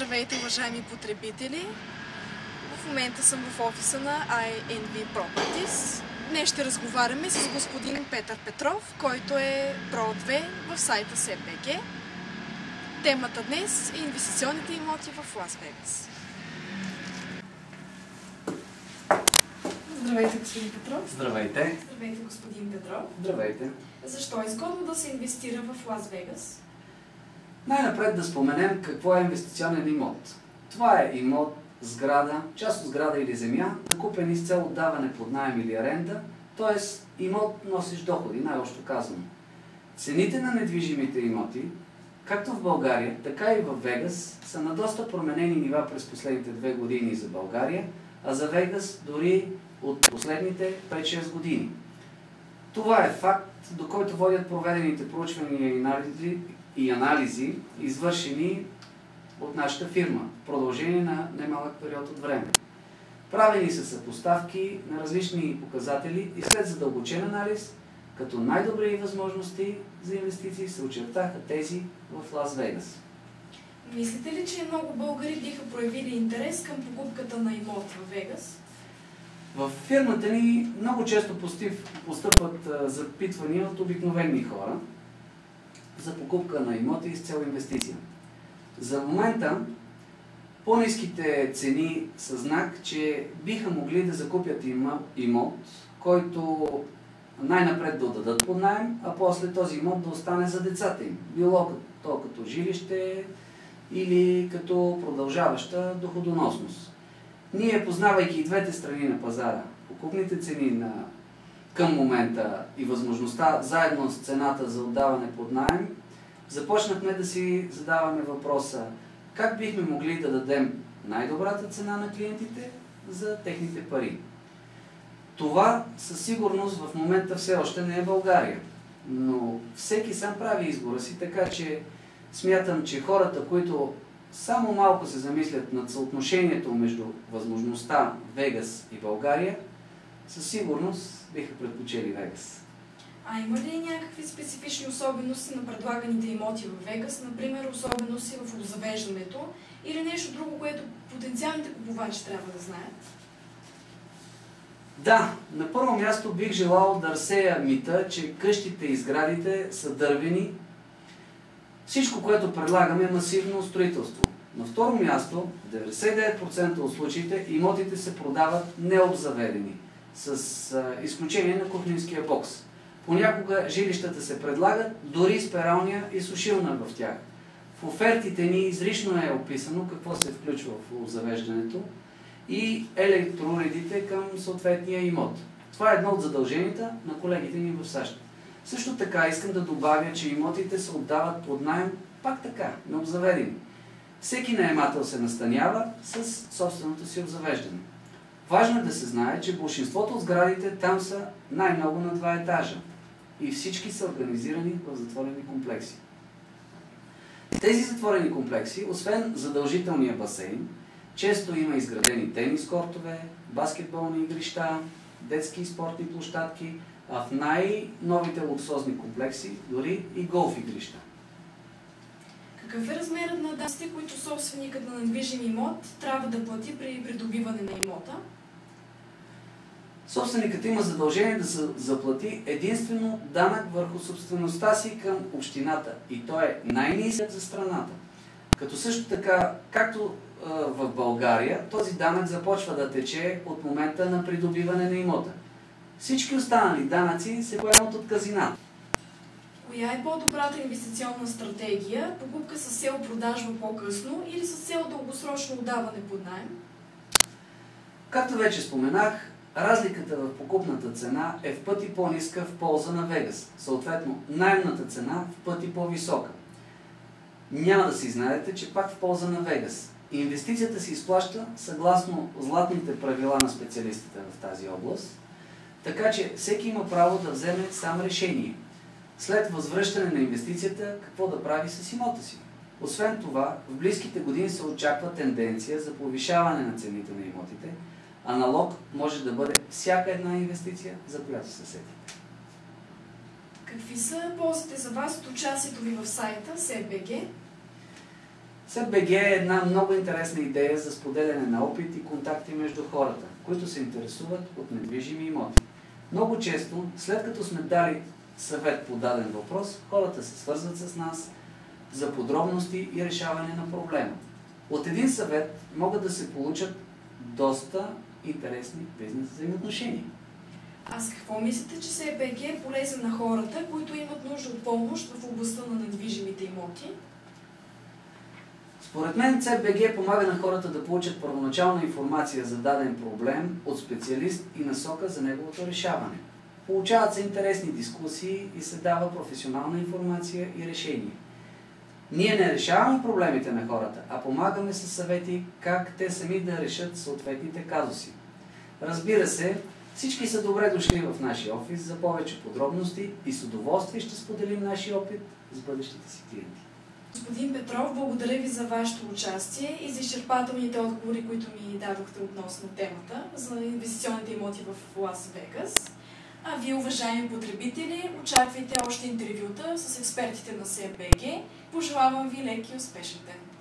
Здравейте, уважаеми потребители! В момента съм в офиса на INV Properties. Днес ще разговаряме с господин Петър Петров, който е Про2 в сайта SEBG. Темата днес е инвестиционните имоти в Лас Вегас. Здравейте, господин Петров! Здравейте! Здравейте, господин Петров! Здравейте! Защо е изгодно да се инвестира в Лас Вегас? Най-напред да споменем какво е инвестиционен имот. Това е имот, сграда, част от сграда или земя, накупени с цел отдаване под наем или аренда, т.е. имот носиш доходи, най-общо казано. Цените на недвижимите имоти, както в България, така и в Вегас, са на доста променени нива през последните 2 години за България, а за Вегас дори от последните 5-6 години. Това е факт, до който водят проведените проучвания и анализи, извършени от нашата фирма в продължение на немалък период от време. Правени са съпоставки на различни показатели и след задълбочен анализ, като най-добри възможности за инвестиции се очертаха тези в Лас Вегас. Мислите ли, че много българи биха проявили интерес към покупката на имот в Вегас? В фирмата ни много често постъпват запитвания от обикновени хора за покупка на имоти с цел инвестиция. За момента по-ниските цени са знак, че биха могли да закупят имот, който най-напред да отдадат под наем, а после този имот да остане за децата им. Било то като жилище или като продължаваща доходоносност. Ние, познавайки и двете страни на пазара, покупните цени към момента и възможността заедно с цената за отдаване под наем, започнахме да си задаваме въпроса как бихме могли да дадем най-добрата цена на клиентите за техните пари. Това със сигурност в момента все още не е България, но всеки сам прави избора си, така че смятам, че хората, които само малко се замислят над съотношението между възможността Вегас и България, със сигурност биха предпочели Вегас. А има ли някакви специфични особености на предлаганите имоти в Вегас, например особености в обзавеждането или нещо друго, което потенциалните купувачи трябва да знаят? Да, на първо място бих желал да разсея мита, че къщите и сградите са дървени. Всичко, което предлагаме, е масивно строителство. На второ място, 99% от случаите имотите се продават необзаведени, с изключение на кухненския бокс. Понякога жилищата се предлагат дори с пералня и сушилна в тях. В офертите ни изрично е описано какво се включва в обзавеждането и електроуредите към съответния имот. Това е едно от задълженията на колегите ни в САЩ. Също така искам да добавя, че имотите се отдават под наем пак така, необзаведени. Всеки наемател се настанява с собственото си обзавеждане. Важно е да се знае, че большинството от сградите там са най-много на 2 етажа и всички са организирани в затворени комплекси. Тези затворени комплекси, освен задължителния басейн, често има изградени тенис кортове, баскетболни игрища, детски и спортни площадки, а в най-новите луксозни комплекси дори и голф игрища. Какъв е размерът на данъците, които собственикът на недвижим имот трябва да плати при придобиване на имота? Собственикът има задължение да заплати единствено данък върху собствеността си към общината и той е най-нисък за страната. Като също така, както в България, този данък започва да тече от момента на придобиване на имота. Всички останали данъци се поемат от казината. Коя е по-добрата инвестиционна стратегия? Покупка с цел продажба по-късно или с цел дългосрочно отдаване под наем? Както вече споменах, разликата в покупната цена е в пъти по-ниска в полза на Вегас. Съответно, наемната цена в пъти по-висока. Няма да си знаете, че пак в полза на Вегас. Инвестицията се изплаща съгласно златните правила на специалистите в тази област, така че всеки има право да вземе сам решение. След възвръщане на инвестицията, какво да прави с имота си. Освен това, в близките години се очаква тенденция за повишаване на цените на имотите, а налог може да бъде всяка една инвестиция, за която се сетите. Какви са ползите за вас от участието ви в сайта SEBG? СЕБГ е една много интересна идея за споделяне на опит и контакти между хората, които се интересуват от недвижими имоти. Много често, след като сме дали съвет по даден въпрос, хората се свързват с нас за подробности и решаване на проблема. От един съвет могат да се получат доста интересни бизнес взаимоотношения. А с какво мислите, че СЕБГ е полезен на хората, които имат нужда от помощ в областта на недвижимите имоти? Според мен СЕБГ помага на хората да получат първоначална информация за даден проблем от специалист и насока за неговото решаване. Получават се интересни дискусии и се дава професионална информация и решение. Ние не решаваме проблемите на хората, а помагаме със съвети как те сами да решат съответните казуси. Разбира се, всички са добре дошли в нашия офис за повече подробности и с удоволствие ще споделим нашия опит с бъдещите си клиенти. Господин Петров, благодаря ви за вашето участие и за изчерпателните отговори, които ми дадохте относно темата за инвестиционните имоти в Лас Вегас. А вие, уважаеми потребители, очаквайте още интервюта с експертите на СЕБГ. Пожелавам ви лек и успешен ден!